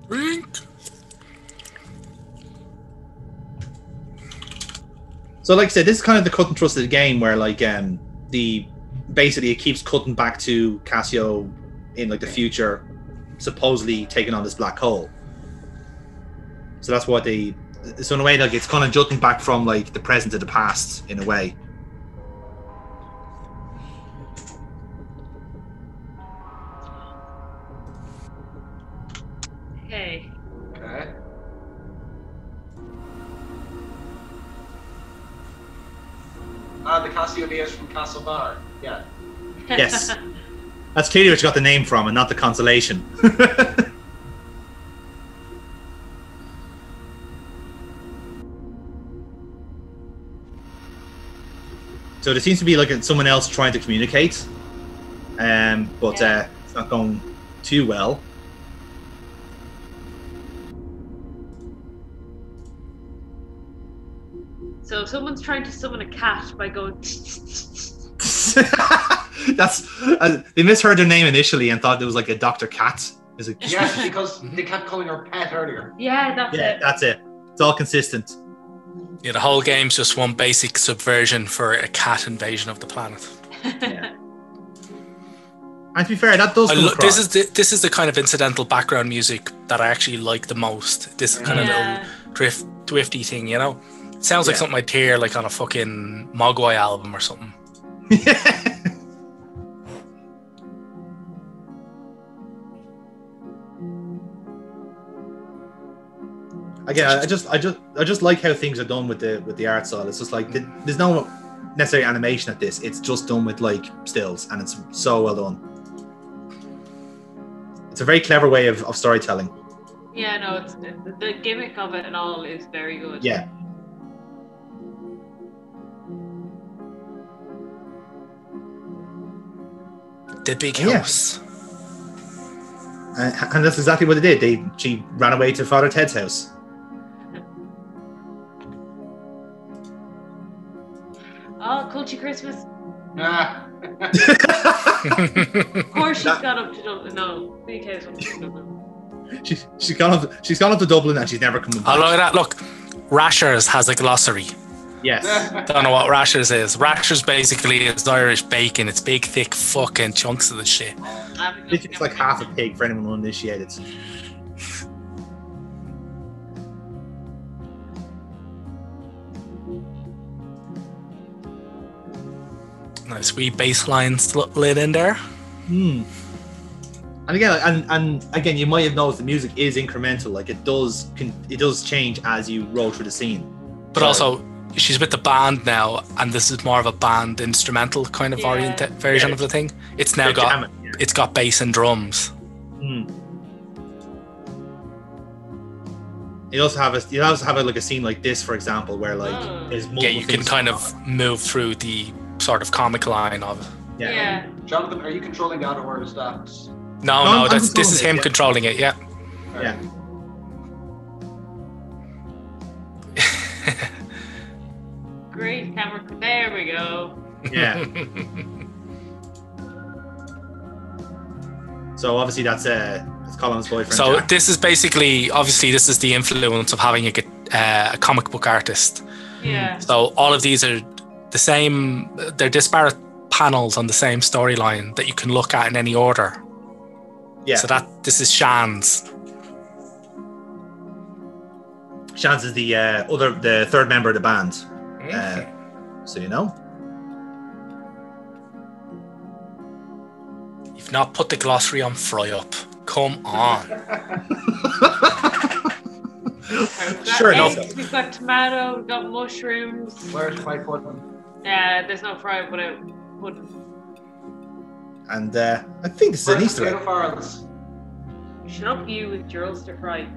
Drink. So, like I said, this is kind of the cut and thrust of the game, where like basically it keeps cutting back to Cassio in like the future, supposedly taking on this black hole. So that's what so in a way, like it's kind of jutting back from like the present to the past in a way. Okay. Okay. The Cassiodeias from Castle Bar. Yeah. Yes, that's clearly what you got the name from, and not the consolation. So there seems to be like someone else trying to communicate, but it's not going too well. So someone's trying to summon a cat by going. That's they misheard her name initially and thought it was like a Dr. Cat. Is it? Yes, because they kept calling her pet earlier. Yeah, that's it. That's it. It's all consistent. Yeah, the whole game's just one basic subversion for a cat invasion of the planet. Yeah. And to be fair, that does come across. This is the kind of incidental background music that I actually like the most. This kind of little drifty thing, you know? It sounds like something I'd hear like on a fucking Mogwai album or something. Again, I just like how things are done with the art style. It's just like there's no necessary animation at this. It's just done with like stills, and it's so well done. It's a very clever way of storytelling. Yeah, no, it's the gimmick of it and all is very good. Yeah. The big house. And that's exactly what they did. She ran away to Father Ted's house. Oh, Culture Christmas. Ah. Of course she's gone up to Dublin. No, BK's up to Dublin. She's gone up to Dublin and she's never coming back. Oh, look at that. Look, Rashers has a glossary. Yes. Don't know what Rashers is. Rashers basically is Irish bacon. It's big, thick fucking chunks of the shit. It's like half a pig for anyone uninitiated. Nice wee bass lines lit in there. And again, you might have noticed the music is incremental. Like it does change as you roll through the scene. But also, she's with the band now, and this is more of a band instrumental kind of oriented version of the thing. It's now it's got bass and drums. You also have a scene like this, for example, where like there's multiple you can kind of move through the sort of comic line of it. Yeah. Jonathan, are you controlling that, or is that? No, this is him controlling it. Yeah. Yeah. Great camera. There we go. Yeah. So obviously that's Colin's boyfriend. So Jack. this is basically, obviously, this is the influence of having a comic book artist. Yeah. So all of these are the same. They're disparate panels on the same storyline that you can look at in any order. Yeah. So this is Shan's. Shan's is the third member of the band. So you know. You've not put the glossary on Fry Up. Come on. Sure enough. We've got tomato, we've got mushrooms. Where's my pudding? Yeah, there's no fry without pudding. And I think this is an Easter egg. Farrells? Shut up, you with your Ulster fry.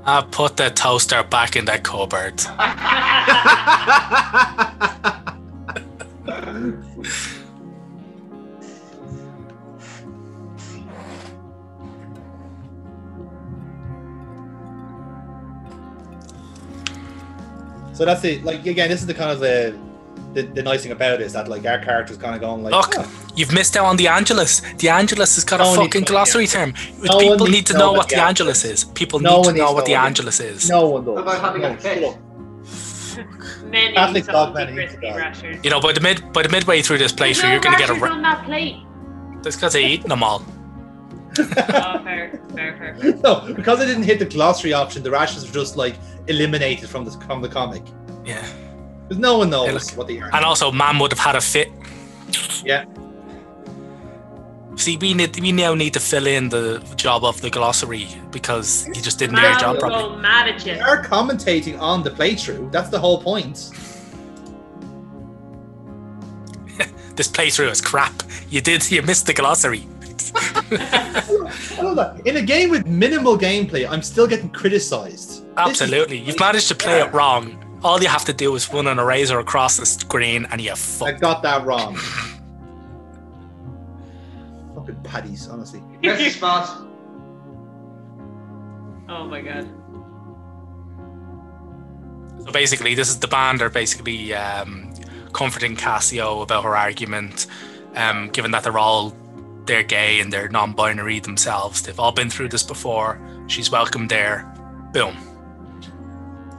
I put the toaster back in the cupboard. So that's it. Like again, this is the kind of the nice thing about it is that like our character's kind of going like, Look, You've missed out on the Angelus. The Angelus has got a fucking glossary term. No People one need to know what the Angelus is. People No need one to know needs what to the know what Angelus is. No one does. About having a No, fit. shut up. Many Catholic dog salty men crispy eat the rashers. You know, by the midway through this There's playthrough, no you're going to get a. rashers on that plate. That's because they're eating them all. Oh, fair. No, because I didn't hit the glossary option, the rashes were just like eliminated from the comic. Yeah. Because no one knows Hey, look. what they are. And also, man would have had a fit. Yeah. See, we now need to fill in the job of the glossary because you just didn't do your Man job will properly. go mad at We you. are commentating on the playthrough. That's the whole point. This playthrough is crap. You missed the glossary. I love that. In a game with minimal gameplay, I'm still getting criticized. Absolutely. You've managed to play it wrong. All you have to do is run an eraser across the screen and you I fuck. got that wrong. Fucking paddies, honestly. Missed the spot. Oh my god. So basically, this is the band are basically comforting Cassio about her argument, given that they're gay and they're non-binary themselves. They've all been through this before. She's welcome there. Boom.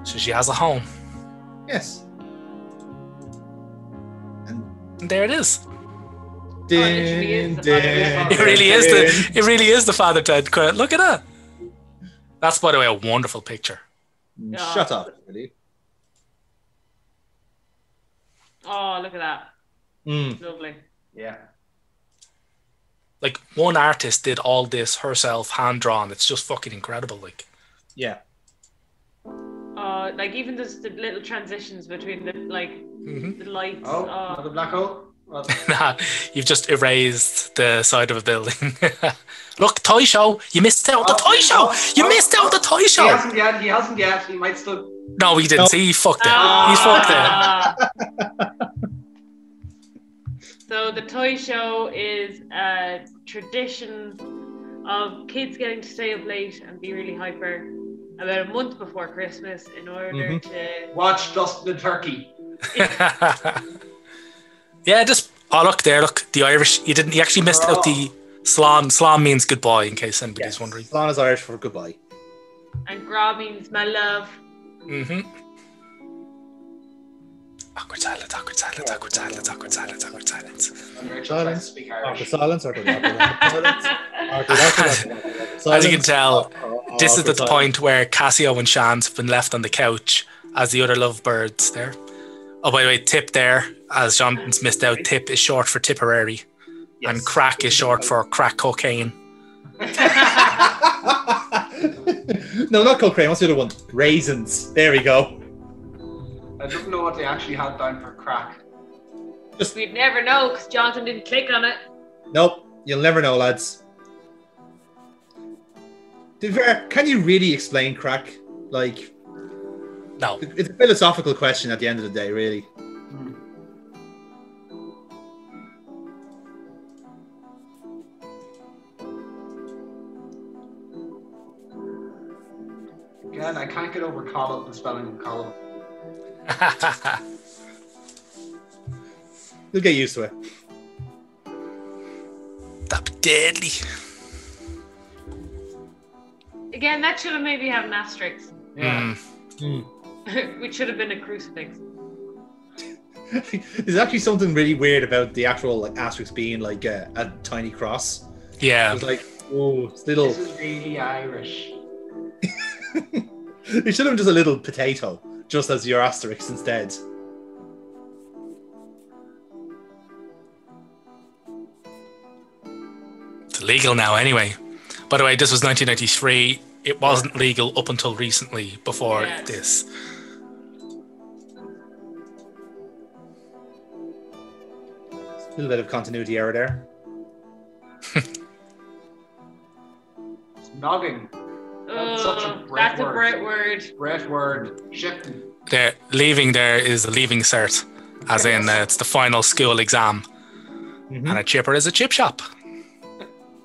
So she has a home. Yes. And there it is. Din, It really is the Father Ted credit. Look at that. That's, by the way, a wonderful picture. Shut up, really. Oh, look at that. Mm. Lovely. Yeah. Like, one artist did all this herself, hand drawn. It's just fucking incredible. Like, Yeah. Like even just the little transitions between the the lights. Oh, another black hole. Well, nah, you've just erased the side of a building. Look, toy show. You missed out on the toy show. You missed out on the toy show. He hasn't yet. He might still. No, he didn't. No. See, he fucked it. He's fucked it. So the toy show is a tradition of kids getting to stay up late and be really hyper about a month before Christmas in order to Watch Dustin the Turkey. Yeah, just look there. Look, the Irish. You actually missed out the slán. Slán means goodbye, in case anybody's wondering. Slán is Irish for goodbye. and gra means my love. Awkward silence, awkward silence, awkward silence, awkward silence, awkward silence. Silence. Speak Awkward Irish. silence. Awkward silence. As you can tell, this is awkward the point where Cassio and Shans have been left on the couch as the other lovebirds there. Oh, by the way, Tip there, as Jonathan's missed out, Tip is short for Tipperary. Yes. And crack is short for crack cocaine. No, not cocaine. What's the other one? Raisins. There we go. I don't know what they actually had down for crack. We'd never know because Jonathan didn't click on it. Nope. You'll never know, lads. To be fair, can you really explain crack? Like, No. it's a philosophical question at the end of the day, really. Again, I can't get over column, the spelling of column. You'll get used to it. That'd be deadly. Again, that should have maybe have an asterisk. Yeah. Which should have been a crucifix. There's actually something really weird about the actual like asterisk being like a tiny cross. Yeah. It's like, oh, it's little. This is really Irish. It should have been just a little potato, just as your asterisk instead. It's illegal now anyway. By the way, this was 1993. It wasn't legal up until recently before Yeah. this. A little bit of continuity error there. It's noggin. That's such a great That's word. a great word. Great word. Shifting. There, leaving there is the leaving cert, as in it's the final school exam. And a chipper is a chip shop.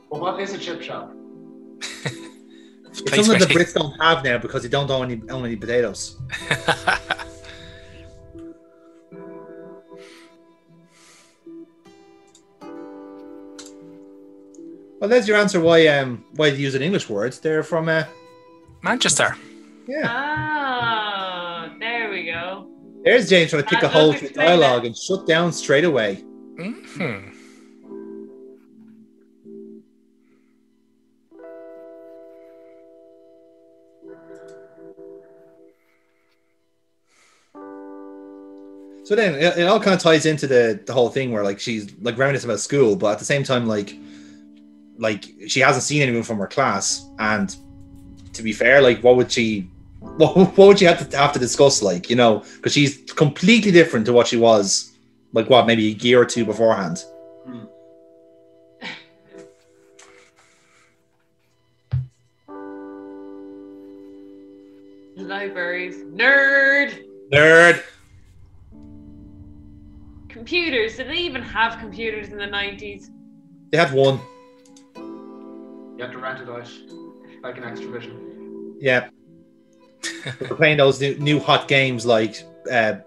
Well, what is a chip shop? It's Place something where the Brits don't have now because they don't own any potatoes. Well, there's your answer why they use English words. They're from Manchester. Yeah. Oh, there we go. There's James trying to pick a hole through dialogue and shut down straight away. Mm-hmm. So then it all kind of ties into the whole thing where like she's like reminiscing about school, but at the same time like she hasn't seen anyone from her class, and to be fair, like what would she have to discuss, like, you know, because she's completely different to what she was like maybe a year or two beforehand. Libraries. Nerd. Computers. Did they even have computers in the 90s? They had one. You have to rent it out, like an Extravision. Yeah. We're playing those new hot games like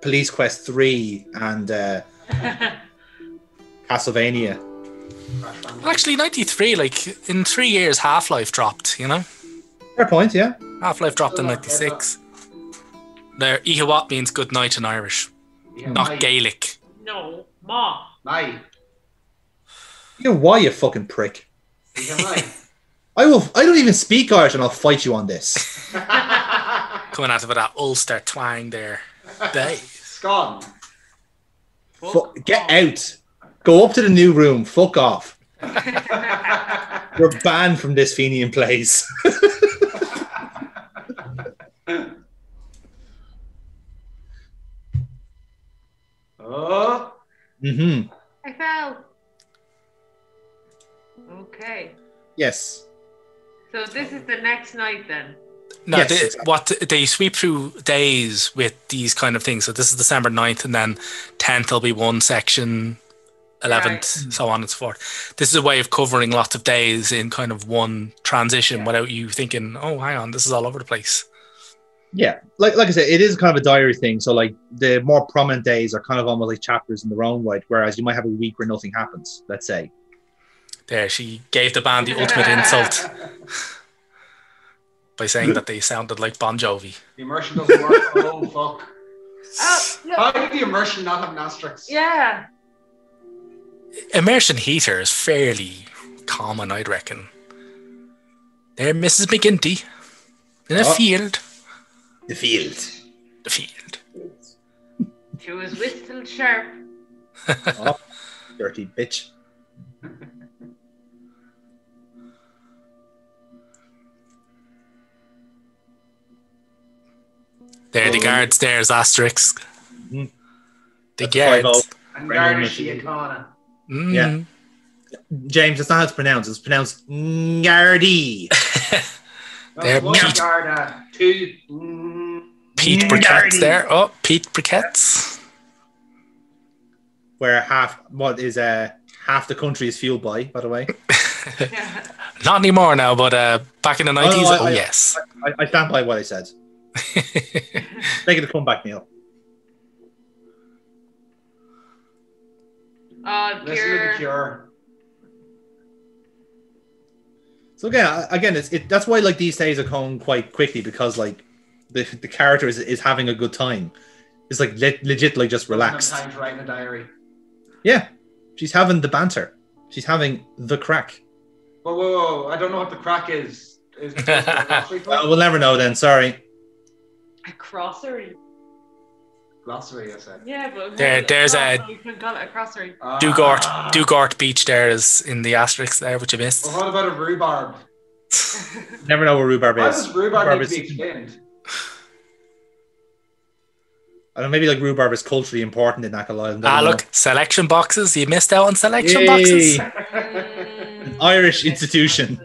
Police Quest 3 and Castlevania. Well, actually, 93, like in 3 years, Half-Life dropped, you know? Fair point, yeah. Half-Life dropped in 96. There, Ihawat means good night in Irish, not Gaelic. No, Ma. Mai. You know why, you fucking prick? Mai. I don't even speak Irish, and I'll fight you on this. Coming out of that Ulster twang there. Scone. Get out. Go up to the new room. Fuck off. You're banned from this Fenian place. Oh. Mm-hmm. I fell. Okay. Yes. So this is the next night then? No, Yes. they sweep through days with these kind of things. So this is December 9th, and then 10th will be one section, 11th, Right. so on and so forth. This is a way of covering lots of days in kind of one transition without you thinking, oh, hang on, this is all over the place. Yeah, like I said, it is kind of a diary thing. So like the more prominent days are kind of almost like chapters in their own right, whereas you might have a week where nothing happens, let's say. There, she gave the band the ultimate insult by saying that they sounded like Bon Jovi. The immersion doesn't work. Oh, fuck. Oh, look. How did the immersion not have an asterisk? Yeah. Immersion heater is fairly common, I'd reckon. There, Mrs. McGinty, in a field. The field. The field. She was whistled sharp. Oh, dirty bitch. There, the guards, there's asterisk. Mm-hmm. The That's guards. 5-0. And garnish the icona. Mm. Yeah. James, that's not how it's pronounced. It's pronounced Ngardy. There, One Pete. Garda, two. Pete Briquette's there. Oh, Pete Briquette's. Where half the country is fueled by the way. Not anymore now, but back in the 90s, yes. I stand by what I said. Make it a comeback, Neil. Listen to the Cure. So again, it's that's why like these days are going quite quickly, because like the character is having a good time. It's like legit, like just relaxed. Time to write in a diary. Yeah, she's having the banter. She's having the crack. Whoa! I don't know what the crack is. Is it We'll never know then. Sorry. A crossery. glossary? I said. Yeah, but there's a you can call it a crossery. Dugart Beach. There is in the asterisk there, which you missed. Well, what about a rhubarb? Never know where rhubarb Why is. does rhubarb need to be explained? I don't know, maybe like rhubarb is culturally important in Achill Island. Look, selection boxes. You missed out on selection Yay. boxes. An Irish institution.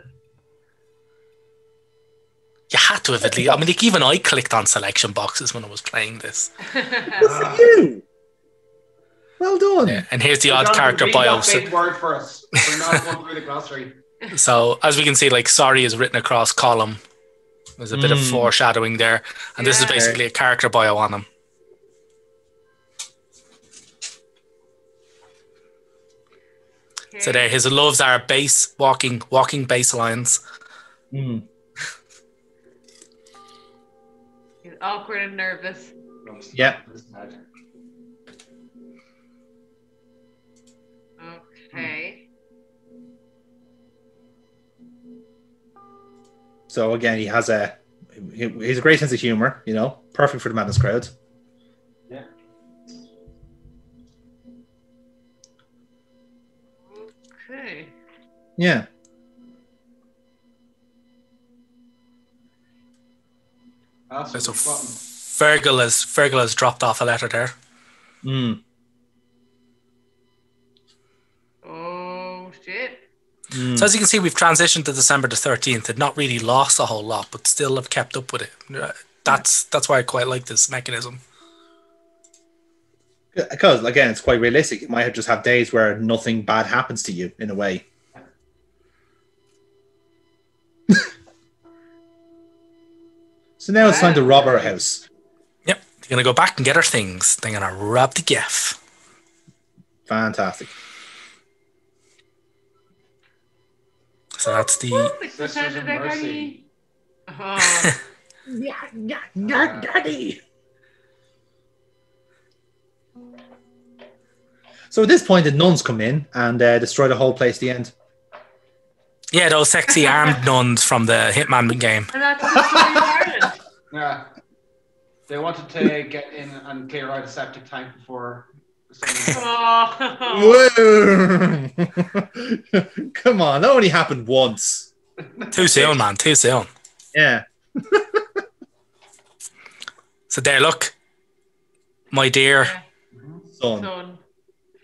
You had to have at least. I mean, like, even I clicked on selection boxes when I was playing this. Good for you. Well done. Yeah, and here's the odd character bio. Big word for us. We're not going through the glossary. So as we can see, like, sorry is written across column. There's a bit of foreshadowing there, and this is basically a character bio on him. So there, his loves are base walking baselines. Mm. He's awkward and nervous. Yeah. Okay. So again, he's a great sense of humor. You know, perfect for the madness crowd. Yeah. Okay. Yeah. So Fergal has dropped off a letter there. Mm. Oh shit. Mm. So as you can see, we've transitioned to December the 13th. Had not really lost a whole lot, but still have kept up with it. That's why I quite like this mechanism. Because again, it's quite realistic. You might just have days where nothing bad happens to you in a way. So now it's time to rob our house. Yep, they're gonna go back and get our things. They're gonna rob the gaff. Fantastic. So that's the. It's the sound of their Mercy. Oh. Daddy. So at this point, the nuns come in and destroy the whole place. The end. Yeah, those sexy armed nuns from the Hitman game. And that's the story of Ireland. Yeah. They wanted to get in and clear out a septic tank before. Oh. Whoa. Come on, that only happened once. Too soon, man. Too soon. Yeah. So there, look, my dear, Son. Son.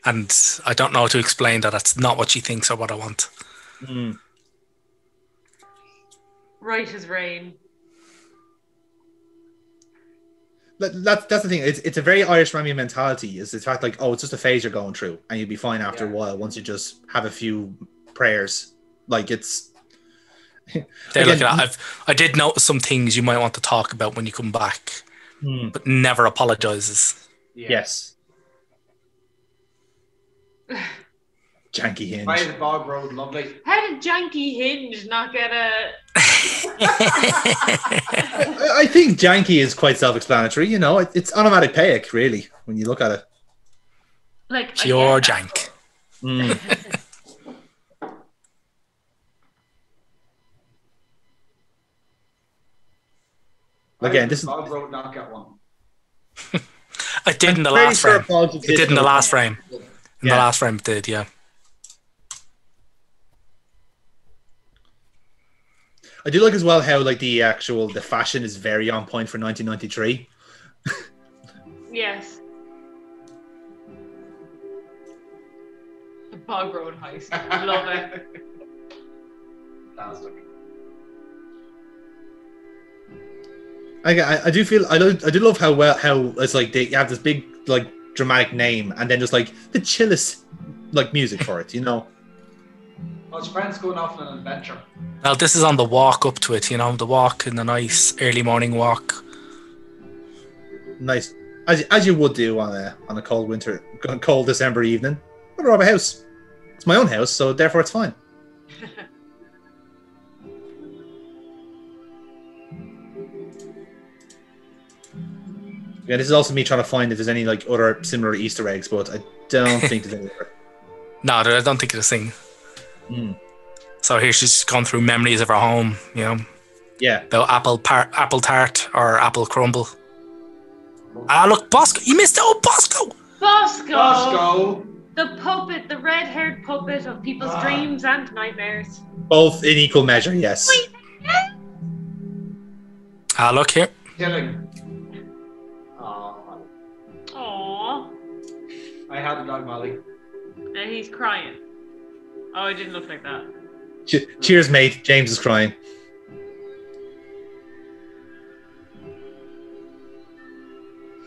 and I don't know how to explain that. That's not what she thinks or what I want. Mm. Right as rain. That's the thing. It's a very Irish Rami mentality. Is the fact like, oh, it's just a phase you're going through, and you'll be fine after a while once you just have a few prayers. Like it's. There, look at that. I did notice some things you might want to talk about when you come back, but never apologizes. Yeah. Yes. Janky hinge. By the bog road, lovely. How did Janky Hinge not get a... I think janky is quite self-explanatory. You know, it's onomatopoeic, really, when you look at it. Like Pure jank. Mm. Again, this is. Bog road not get one. I did in the Pretty last sure frame. Pogs It did in existed. the last frame. In the Yeah. last frame, it did, yeah. I do like as well how like the fashion is very on point for 1993. Yes. The Bog Road heist. Love it. Fantastic. I do feel I do love how it's like they have this big like dramatic name and then just like the chillest like music for it, you know. Well, his friend's going off on an adventure. Well, this is on the walk up to it, you know, the walk in the nice early morning walk. Nice, as you would do on a cold December evening. I'd rob a house. It's my own house, so therefore it's fine. Yeah, this is also me trying to find if there's any like other similar Easter eggs, but I don't think there's any other. No, I don't think it's a thing. Mm. So here she's gone through memories of her home, you know, Yeah. about apple tart or apple crumble. Ah, look, Bosco, you missed out, Bosco. Bosco! Bosco! The puppet, the red-haired puppet of people's dreams and nightmares. Both in equal measure, yes. Ah, look here. Killing. Aww. Aww. I had a dog, Molly. And he's crying. Oh, it didn't look like that. Cheers, mate. James is crying.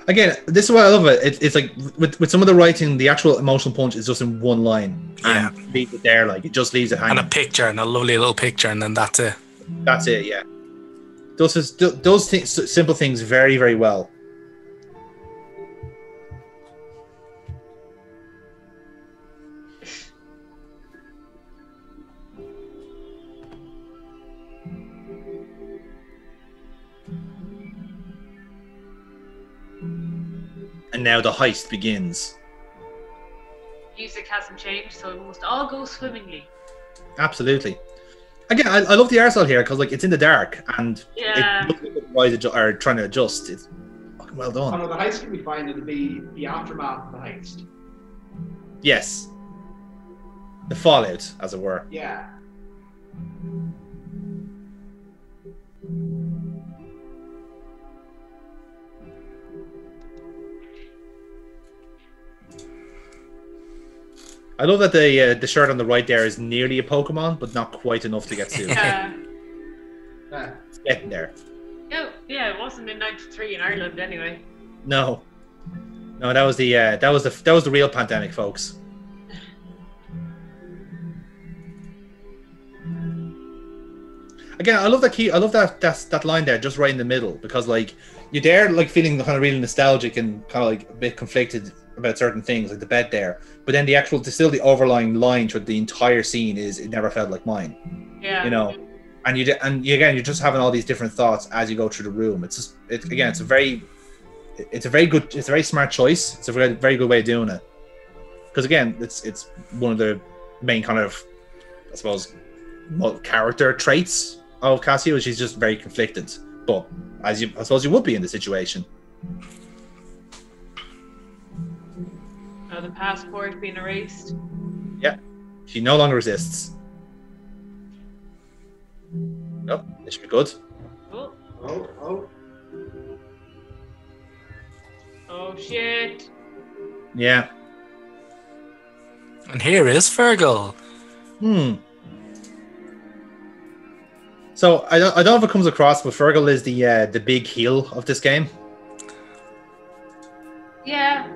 Again, this is why I love it. It's like with some of the writing, the actual emotional punch is just in one line. Yeah. And leaves it there, like it just leaves it hanging. And a picture, and a lovely little picture, and then that's it. That's it, yeah. Those things, simple things, very, very well. And now the heist begins. Music hasn't changed, so it must all go swimmingly. Absolutely. Again, I love the arsehole here because like it's in the dark and Yeah. it looks like the guys are trying to adjust. It's fucking well Oh done. no, the heist can be fine. It'll be the aftermath of the heist. Yes. The fallout, as it were. Yeah. I love that the shirt on the right there is nearly a Pokemon, but not quite enough to get to. Yeah. Yeah. It's getting there. Yeah, it wasn't in '93 in Ireland anyway. No, that was the real pandemic, folks. Again, I love that key. I love that line there, just right in the middle, because like you're there, like feeling kind of really nostalgic and kind of like a bit conflicted about certain things, like the bed there. But then still the overlying line through the entire scene is "It never felt like mine." Yeah. You know, and you're just having all these different thoughts as you go through the room. It's a very smart choice. It's a very good way of doing it. Because again, it's one of the main kind of, I suppose, character traits of Cassio. She's just very conflicted, but I suppose you would be in the situation. The passport being erased. Yeah, she no longer exists. Nope, this should be good. Oh. Oh shit. Yeah. And here is Fergal. So I don't know if it comes across, but Fergal is the big heel of this game. Yeah,